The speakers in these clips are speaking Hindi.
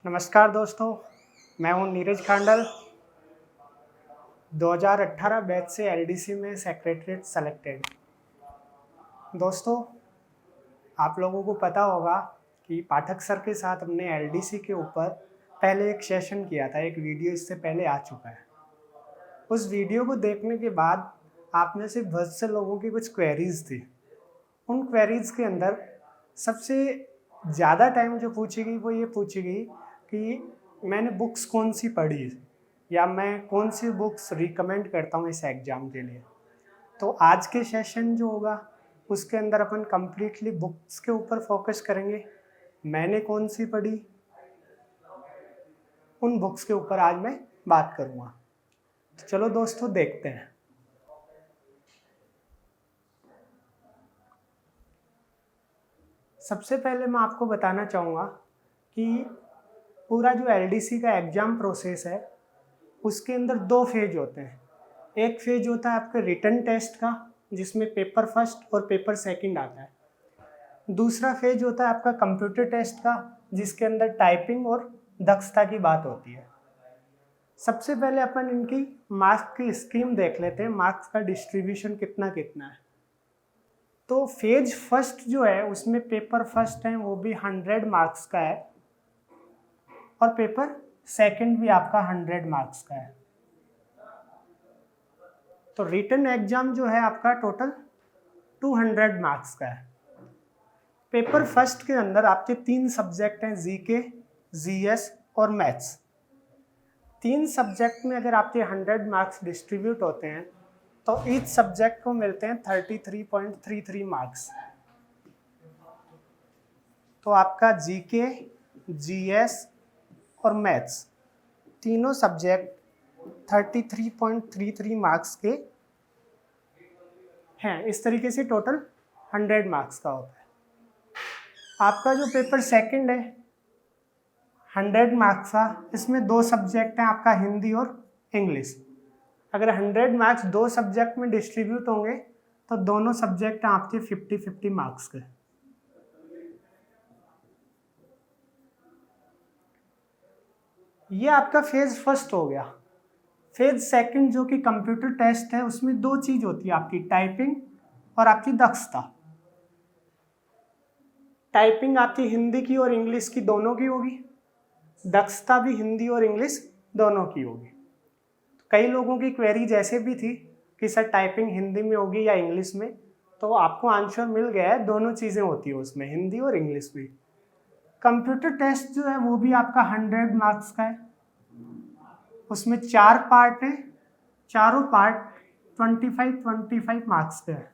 नमस्कार दोस्तों, मैं हूं नीरज खांडल। 2018 बैच से एलडीसी में सेक्रेटरीट सेलेक्टेड। दोस्तों, आप लोगों को पता होगा कि पाठक सर के साथ हमने एलडीसी के ऊपर पहले एक सेशन किया था। एक वीडियो इससे पहले आ चुका है। उस वीडियो को देखने के बाद आप में से बहुत से लोगों की कुछ क्वेरीज थी। उन क्वेरीज के अंदर सबसे ज़्यादा टाइम जो पूछी गई वो ये पूछी गई कि मैंने बुक्स कौन सी पढ़ी या मैं कौन सी बुक्स रिकमेंड करता हूँ इस एग्ज़ाम के लिए। तो आज के सेशन जो होगा उसके अंदर अपन कम्प्लीटली बुक्स के ऊपर फोकस करेंगे। मैंने कौन सी पढ़ी, उन बुक्स के ऊपर आज मैं बात करूँगा। तो चलो दोस्तों देखते हैं। सबसे पहले मैं आपको बताना चाहूँगा कि पूरा जो एलडीसी का एग्ज़ाम प्रोसेस है उसके अंदर दो फेज होते हैं। एक फेज होता है आपका रिटन टेस्ट का, जिसमें पेपर फर्स्ट और पेपर सेकंड आता है। दूसरा फेज होता है आपका कंप्यूटर टेस्ट का, जिसके अंदर टाइपिंग और दक्षता की बात होती है। सबसे पहले अपन इनकी मार्क्स की स्कीम देख लेते हैं, मार्क्स का डिस्ट्रीब्यूशन कितना कितना है। तो फेज फर्स्ट जो है उसमें पेपर फर्स्ट है वो भी 100 मार्क्स का है और पेपर सेकंड भी आपका 100 मार्क्स का है। तो रिटन एग्जाम जो है आपका टोटल 200 मार्क्स का है। पेपर फर्स्ट के अंदर आपके 3 सब्जेक्ट हैं, जीके, जीएस और मैथ्स। 3 सब्जेक्ट में अगर आपके 100 मार्क्स डिस्ट्रीब्यूट होते हैं तो ईच सब्जेक्ट को मिलते हैं 33.33 मार्क्स। तो आपका जीके, जीएस और मैथ्स तीनों सब्जेक्ट 33.33 मार्क्स के हैं। इस तरीके से टोटल 100 मार्क्स का होता है। आपका जो पेपर सेकंड है 100 मार्क्स का, इसमें 2 सब्जेक्ट हैं आपका, हिंदी और इंग्लिश। अगर 100 मार्क्स 2 सब्जेक्ट में डिस्ट्रीब्यूट होंगे तो दोनों सब्जेक्ट हैं आपके 50-50 मार्क्स के। ये आपका फेज फर्स्ट हो गया। फेज सेकंड जो कि कंप्यूटर टेस्ट है उसमें 2 चीज होती है आपकी, टाइपिंग और आपकी दक्षता। टाइपिंग आपकी हिंदी की और इंग्लिश की दोनों की होगी, दक्षता भी हिंदी और इंग्लिश दोनों की होगी। कई लोगों की क्वेरी जैसे भी थी कि सर टाइपिंग हिंदी में होगी या इंग्लिश में, तो आपको आंसर मिल गया है, दोनों चीज़ें होती है उसमें, हिंदी और इंग्लिश भी। कंप्यूटर टेस्ट जो है वो भी आपका 100 मार्क्स का है। उसमें 4 पार्ट हैं, चारों पार्ट 25-25 मार्क्स के हैं।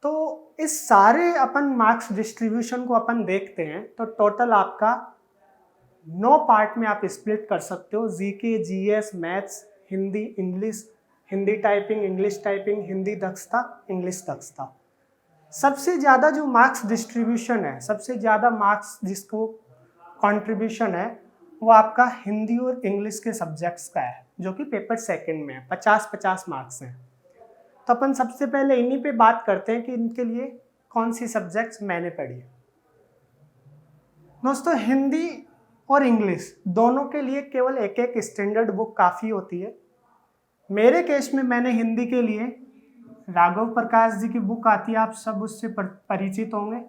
तो इस सारे अपन मार्क्स डिस्ट्रीब्यूशन को अपन देखते हैं तो टोटल आपका 9 पार्ट में आप स्प्लिट कर सकते हो। GK, GS, maths, Hindi, English, Hindi typing, English typing, Hindi दक्षता, इंग्लिश दक्षता। सबसे ज़्यादा जो मार्क्स डिस्ट्रीब्यूशन है, सबसे ज़्यादा मार्क्स जिसको कंट्रीब्यूशन है वो आपका हिंदी और इंग्लिश के सब्जेक्ट्स का है, जो कि पेपर सेकंड में है। 50-50 मार्क्स हैं। तो अपन सबसे पहले इन्हीं पे बात करते हैं कि इनके लिए कौन सी सब्जेक्ट्स मैंने पढ़ी है। दोस्तों, हिंदी और इंग्लिश दोनों के लिए केवल एक एक स्टैंडर्ड बुक काफ़ी होती है। मेरे केस में मैंने हिंदी के लिए राघव प्रकाश जी की बुक आती है, आप सब उससे परिचित होंगे।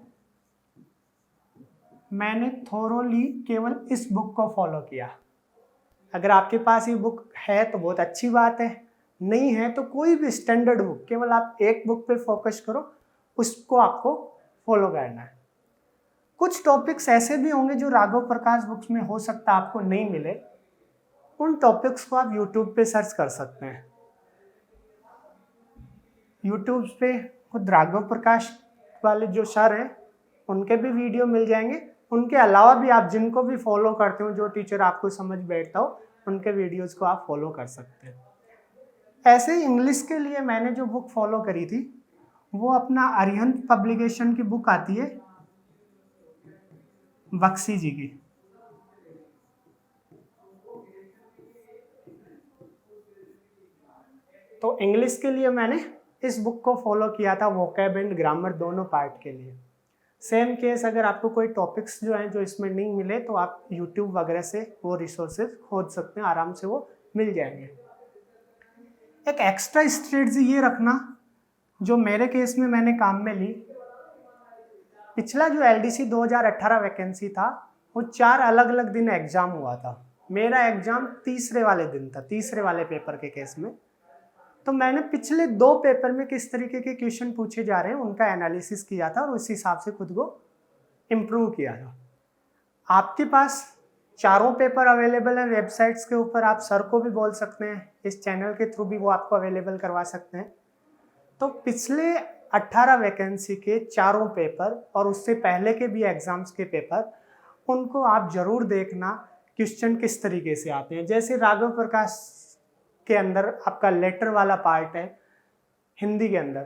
मैंने थोरोली केवल इस बुक को फॉलो किया। अगर आपके पास ये बुक है तो बहुत अच्छी बात है, नहीं है तो कोई भी स्टैंडर्ड बुक, केवल आप एक बुक पे फोकस करो, उसको आपको फॉलो करना है। कुछ टॉपिक्स ऐसे भी होंगे जो राघव प्रकाश बुक्स में हो सकता है आपको नहीं मिले, उन टॉपिक्स को आप यूट्यूब पे सर्च कर सकते हैं। यूट्यूब पे खुद राघव प्रकाश वाले जो सर हैं उनके भी वीडियो मिल जाएंगे। उनके अलावा भी आप जिनको भी फॉलो करते हो, जो टीचर आपको समझ बैठता हो, उनके वीडियोज़ को आप फॉलो कर सकते हैं। ऐसे ही इंग्लिश के लिए मैंने जो बुक फॉलो करी थी वो अपना अरिहंत पब्लिकेशन की बुक आती है, बख्शी जी की। तो इंग्लिश के लिए मैंने इस बुक को फॉलो किया था वोकैब एंड ग्रामर दोनों पार्ट के लिए। सेम केस अगर आपको कोई टॉपिक्स जो हैं जो इसमें नहीं मिले तो आप यूट्यूब वगैरह से वो रिसोर्सेज खोज सकते हैं, आराम से वो मिल जाएंगे। एक एक्स्ट्रा स्ट्रेटजी ये रखना जो मेरे केस में मैंने काम में ली, पिछला जो LDC 2018 वैकेंसी था वो 4 अलग अलग दिन एग्जाम हुआ था। मेरा एग्जाम तीसरे वाले दिन था, तीसरे वाले पेपर के केस में। तो मैंने पिछले 2 पेपर में किस तरीके के क्वेश्चन पूछे जा रहे हैं उनका एनालिसिस किया था और उस हिसाब से खुद को इम्प्रूव किया था। आपके पास चारों पेपर अवेलेबल हैं वेबसाइट्स के ऊपर, आप सर को भी बोल सकते हैं, इस चैनल के थ्रू भी वो आपको अवेलेबल करवा सकते हैं। तो पिछले 18 वैकेंसी के चारों पेपर और उससे पहले के भी एग्जाम्स के पेपर, उनको आप जरूर देखना क्वेश्चन किस तरीके से आते हैं। जैसे राघव प्रकाश के अंदर आपका लेटर वाला पार्ट है हिंदी के अंदर,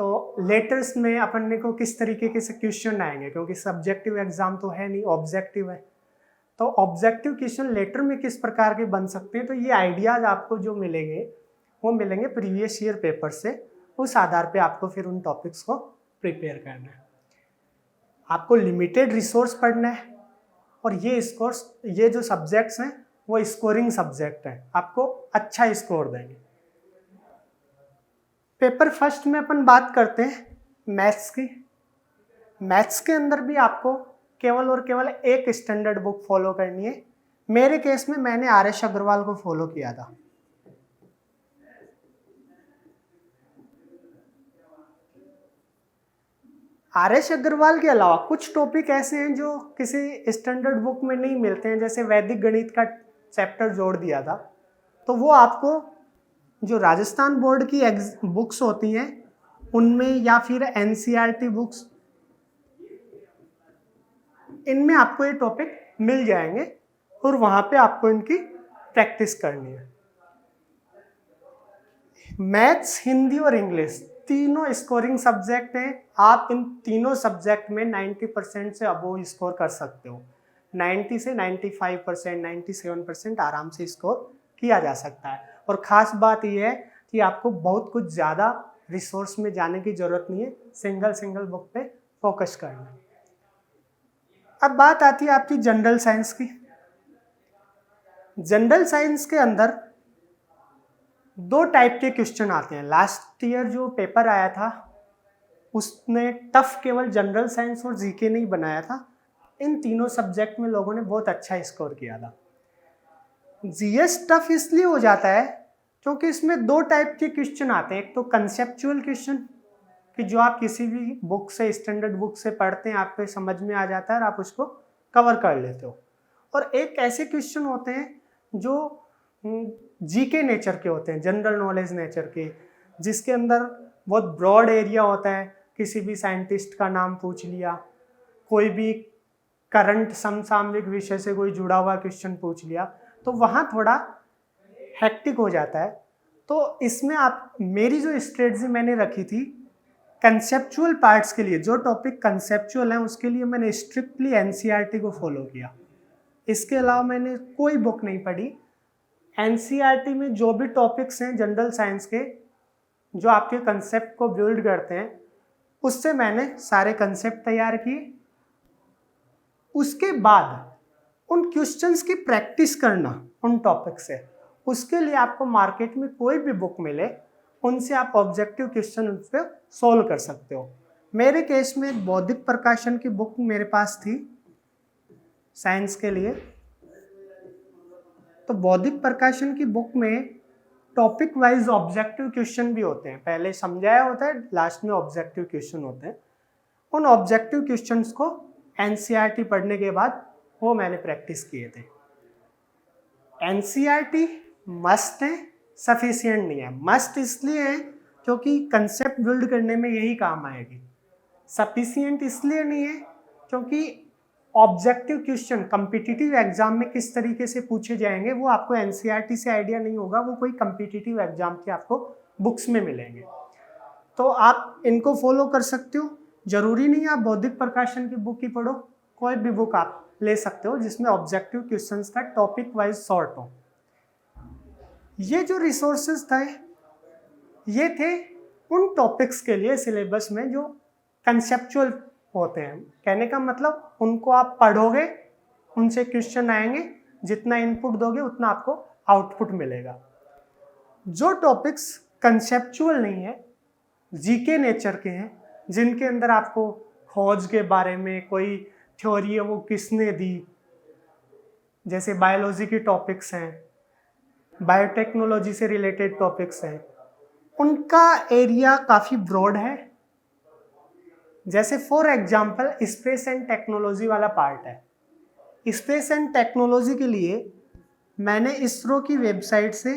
तो लेटर्स में अपन को किस तरीके के से क्वेश्चन आएंगे, क्योंकि सब्जेक्टिव एग्जाम तो है नहीं, ऑब्जेक्टिव है। तो ऑब्जेक्टिव क्वेश्चन लेटर में किस प्रकार के बन सकते हैं, तो ये आइडियाज आपको जो मिलेंगे वो मिलेंगे प्रीवियस ईयर पेपर से। उस आधार पे आपको फिर उन टॉपिक्स को प्रिपेयर करना है। आपको लिमिटेड रिसोर्स पढ़ना है और ये जो सब्जेक्ट्स हैं वो स्कोरिंग सब्जेक्ट हैं, आपको अच्छा स्कोर देंगे। पेपर फर्स्ट में अपन बात करते हैं मैथ्स की। मैथ्स के अंदर भी आपको केवल और केवल एक स्टैंडर्ड बुक फॉलो करनी है। मेरे केस में मैंने आर.एस. अग्रवाल को फॉलो किया था। आर.एस. अग्रवाल के अलावा कुछ टॉपिक ऐसे हैं जो किसी स्टैंडर्ड बुक में नहीं मिलते हैं, जैसे वैदिक गणित का चैप्टर जोड़ दिया था, तो वो आपको जो राजस्थान बोर्ड की बुक्स होती हैं उनमें या फिर NCERT बुक्स, इनमें आपको ये टॉपिक मिल जाएंगे और वहाँ पे आपको इनकी प्रैक्टिस करनी है। मैथ्स, हिंदी और इंग्लिश तीनों स्कोरिंग सब्जेक्ट हैं। आप इन तीनों सब्जेक्ट में 90% से अबोव स्कोर कर सकते हो। 90 से 95%, 97% आराम से स्कोर किया जा सकता है। और ख़ास बात यह है कि आपको बहुत कुछ ज़्यादा रिसोर्स में जाने की ज़रूरत नहीं है, सिंगल बुक पे फोकस करना है। अब बात आती है आपकी जनरल साइंस की। जनरल साइंस के अंदर 2 टाइप के क्वेश्चन आते हैं। लास्ट ईयर जो पेपर आया था उसने टफ केवल जनरल साइंस और जीके नहीं बनाया था, इन तीनों सब्जेक्ट में लोगों ने बहुत अच्छा स्कोर किया था। जीएस टफ इसलिए हो जाता है क्योंकि इसमें 2 टाइप के क्वेश्चन आते हैं। एक तो कंसेप्चुअल क्वेश्चन कि जो आप किसी भी बुक से, स्टैंडर्ड बुक से पढ़ते हैं, आपको समझ में आ जाता है और आप उसको कवर कर लेते हो। और एक ऐसे क्वेश्चन होते हैं जो जीके नेचर के होते हैं, जनरल नॉलेज नेचर के, जिसके अंदर बहुत ब्रॉड एरिया होता है। किसी भी साइंटिस्ट का नाम पूछ लिया, कोई भी करंट समसामयिक विषय से कोई जुड़ा हुआ क्वेश्चन पूछ लिया, तो वहाँ थोड़ा हेक्टिक हो जाता है। तो इसमें मेरी जो स्ट्रेटजी मैंने रखी थी कंसेप्चुअल पार्ट्स के लिए, जो टॉपिक कंसेप्चुअल है उसके लिए मैंने स्ट्रिक्टली NCERT को फॉलो किया। इसके अलावा मैंने कोई बुक नहीं पढ़ी। NCERT में जो भी टॉपिक्स हैं जनरल साइंस के जो आपके कंसेप्ट को बिल्ड करते हैं, उससे मैंने सारे कंसेप्ट तैयार किए। उसके बाद उन क्वेश्चंस की प्रैक्टिस करना उन टॉपिक से, उसके लिए आपको मार्केट में कोई भी बुक मिले उनसे आप ऑब्जेक्टिव क्वेश्चन उस पर सॉल्व कर सकते हो। मेरे केस में बौद्धिक प्रकाशन की बुक मेरे पास थी साइंस के लिए, तो बौद्धिक प्रकाशन की बुक में टॉपिक वाइज ऑब्जेक्टिव क्वेश्चन भी होते हैं। पहले समझाया होता है, लास्ट में ऑब्जेक्टिव क्वेश्चन होते हैं। उन ऑब्जेक्टिव क्वेश्चंस को NCERT पढ़ने के बाद वो मैंने प्रैक्टिस किए थे। NCERT मस्ट है, सफिशिएंट नहीं है। मस्ट इसलिए है क्योंकि कंसेप्ट बिल्ड करने में यही काम आएगी। सफिशिएंट इसलिए नहीं है क्योंकि ऑब्जेक्टिव क्वेश्चन कम्पिटिटिव एग्जाम में किस तरीके से पूछे जाएंगे वो आपको NCERT से आइडिया नहीं होगा, वो कोई कम्पिटिटिव एग्जाम के आपको बुक्स में मिलेंगे। तो आप इनको फॉलो कर सकते हो। जरूरी नहीं आप बौद्धिक प्रकाशन की बुक ही पढ़ो, कोई भी बुक आप ले सकते हो जिसमें ऑब्जेक्टिव क्वेश्चंस का टॉपिक वाइज सॉर्ट हो। ये जो रिसोर्सेज थे ये थे उन टॉपिक्स के लिए सिलेबस में जो कंसेप्चुअल होते हैं, कहने का मतलब उनको आप पढ़ोगे, उनसे क्वेश्चन आएंगे, जितना इनपुट दोगे उतना आपको आउटपुट मिलेगा। जो टॉपिक्स कंसेप्चुअल नहीं है, जीके नेचर के हैं, जिनके अंदर आपको खोज के बारे में कोई थ्योरी है वो किसने दी, जैसे बायोलॉजी के टॉपिक्स हैं, बायोटेक्नोलॉजी से रिलेटेड टॉपिक्स हैं, उनका एरिया काफ़ी ब्रॉड है। जैसे for example space and technology वाला पार्ट है। स्पेस एंड टेक्नोलॉजी के लिए मैंने इसरो की वेबसाइट से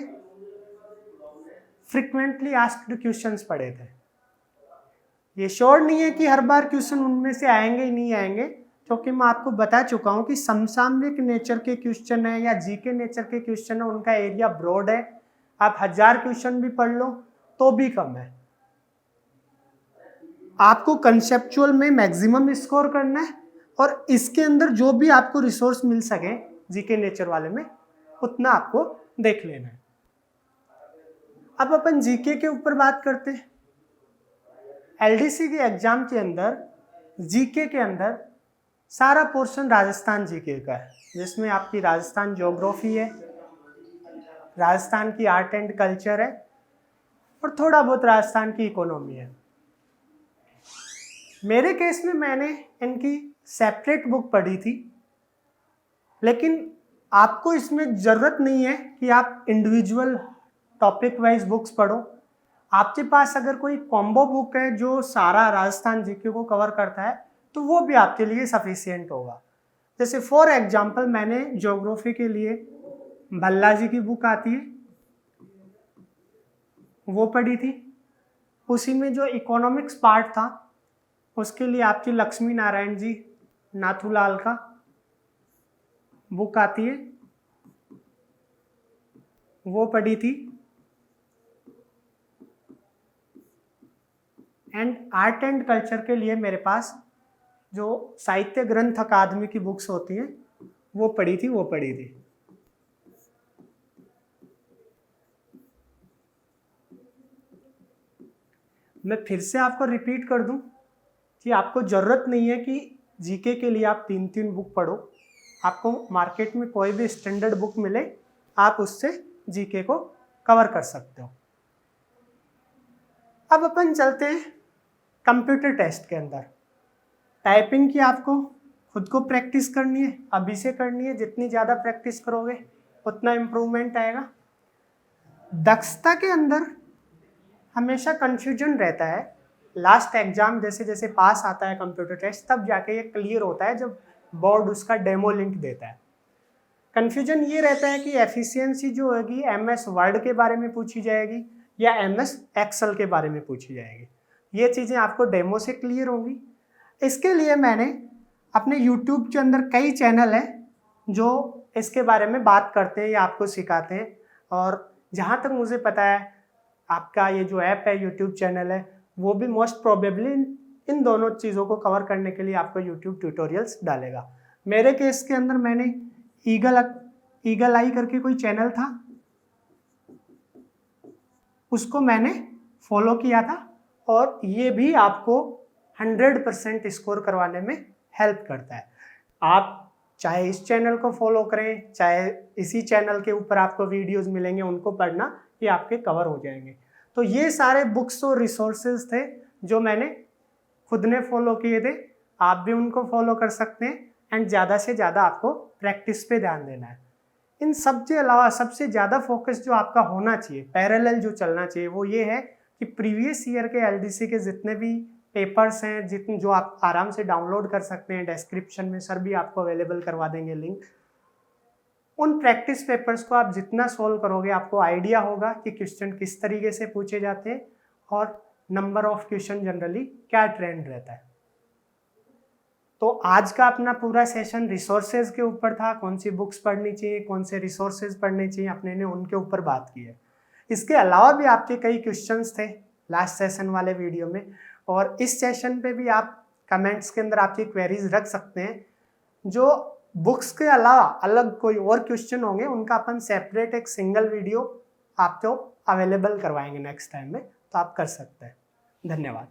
फ्रिक्वेंटली आस्क्ड क्वेश्चंस पढ़े थे। ये श्योर नहीं है कि हर बार क्वेश्चन उनमें से आएंगे ही नहीं आएंगे, क्योंकि मैं आपको बता चुका हूँ कि समसामयिक नेचर के क्वेश्चन है या जीके नेचर के क्वेश्चन है, उनका एरिया ब्रॉड है। आप 1000 क्वेश्चन भी पढ़ लो तो भी कम है। आपको कंसेप्चुअल में मैक्सिमम स्कोर करना है और इसके अंदर जो भी आपको रिसोर्स मिल सके जीके नेचर वाले में, उतना आपको देख लेना है। अब अपन जीके के ऊपर बात करते हैं। एलडीसी के एग्जाम के अंदर जीके के अंदर सारा पोर्शन राजस्थान जीके का है, जिसमें आपकी राजस्थान ज्योग्राफी है, राजस्थान की आर्ट एंड कल्चर है और थोड़ा बहुत राजस्थान की इकोनॉमी है। मेरे केस में मैंने इनकी सेपरेट बुक पढ़ी थी, लेकिन आपको इसमें ज़रूरत नहीं है कि आप इंडिविजुअल टॉपिक वाइज बुक्स पढ़ो। आपके पास अगर कोई कॉम्बो बुक है जो सारा राजस्थान जीके को कवर करता है तो वो भी आपके लिए सफिशिएंट होगा। जैसे फॉर एग्जांपल मैंने ज्योग्राफी के लिए भल्ला जी की बुक आती है वो पढ़ी थी। उसी में जो इकोनॉमिक्स पार्ट था उसके लिए आपकी लक्ष्मी नारायण जी नाथूलाल का बुक आती है, वो पढ़ी थी। एंड आर्ट एंड कल्चर के लिए मेरे पास जो साहित्य ग्रंथ अकादमी की बुक्स होती हैं वो पढ़ी थी। मैं फिर से आपको रिपीट कर दूं कि आपको ज़रूरत नहीं है कि जीके के लिए आप 3 बुक पढ़ो। आपको मार्केट में कोई भी स्टैंडर्ड बुक मिले, आप उससे जीके को कवर कर सकते हो। अब अपन चलते हैं कंप्यूटर टेस्ट के अंदर। टाइपिंग की आपको खुद को प्रैक्टिस करनी है, अभी से करनी है। जितनी ज़्यादा प्रैक्टिस करोगे उतना इम्प्रूवमेंट आएगा। दक्षता के अंदर हमेशा कन्फ्यूजन रहता है। लास्ट एग्जाम जैसे जैसे पास आता है कंप्यूटर टेस्ट, तब जाके ये क्लियर होता है जब बोर्ड उसका डेमो लिंक देता है। कन्फ्यूजन ये रहता है कि एफिशिएंसी जो होगी MS वर्ड के बारे में पूछी जाएगी या MS एक्सेल के बारे में पूछी जाएगी। ये चीज़ें आपको डेमो से क्लियर होंगी। इसके लिए मैंने अपने YouTube के अंदर कई चैनल हैं जो इसके बारे में बात करते हैं या आपको सिखाते हैं। और जहाँ तक मुझे पता है आपका ये जो ऐप है YouTube चैनल है वो भी मोस्ट प्रोबेबली इन दोनों चीज़ों को कवर करने के लिए आपको YouTube ट्यूटोरियल्स डालेगा। मेरे केस के अंदर मैंने ईगल आई करके कोई चैनल था, उसको मैंने फॉलो किया था और ये भी आपको 100% स्कोर करवाने में हेल्प करता है। आप चाहे इस चैनल को फॉलो करें, चाहे इसी चैनल के ऊपर आपको वीडियोस मिलेंगे उनको पढ़ना, ये आपके कवर हो जाएंगे। तो ये सारे बुक्स और रिसोर्सेज थे जो मैंने खुद ने फॉलो किए थे। आप भी उनको फॉलो कर सकते हैं एंड ज़्यादा से ज़्यादा आपको प्रैक्टिस पे ध्यान देना है। इन सब के अलावा सबसे ज़्यादा फोकस जो आपका होना चाहिए, पैरेलल जो चलना चाहिए, वो ये है कि प्रीवियस ईयर के LDC के जितने भी पेपर्स हैं जितने जो आप आराम से डाउनलोड कर सकते हैं, डिस्क्रिप्शन में सर भी आपको अवेलेबल करवा देंगे लिंक। उन प्रैक्टिस पेपर्स को आप जितना सोल्व करोगे आपको आइडिया होगा कि क्वेश्चन किस तरीके से पूछे जाते हैं और नंबर ऑफ क्वेश्चन जनरली क्या ट्रेंड रहता है। तो आज का अपना पूरा सेशन रिसोर्सेज के ऊपर था, कौन सी बुक्स पढ़नी चाहिए, कौन से रिसोर्सेज पढ़ने चाहिए, अपने ने उनके ऊपर बात की है। इसके अलावा भी आपके कई क्वेश्चंस थे लास्ट सेशन वाले वीडियो में, और इस सेशन पे भी आप कमेंट्स के अंदर आपकी क्वेरीज रख सकते हैं। जो बुक्स के अलावा अलग कोई और क्वेश्चन होंगे उनका अपन सेपरेट एक सिंगल वीडियो आपको अवेलेबल करवाएंगे नेक्स्ट टाइम में, तो आप कर सकते हैं। धन्यवाद।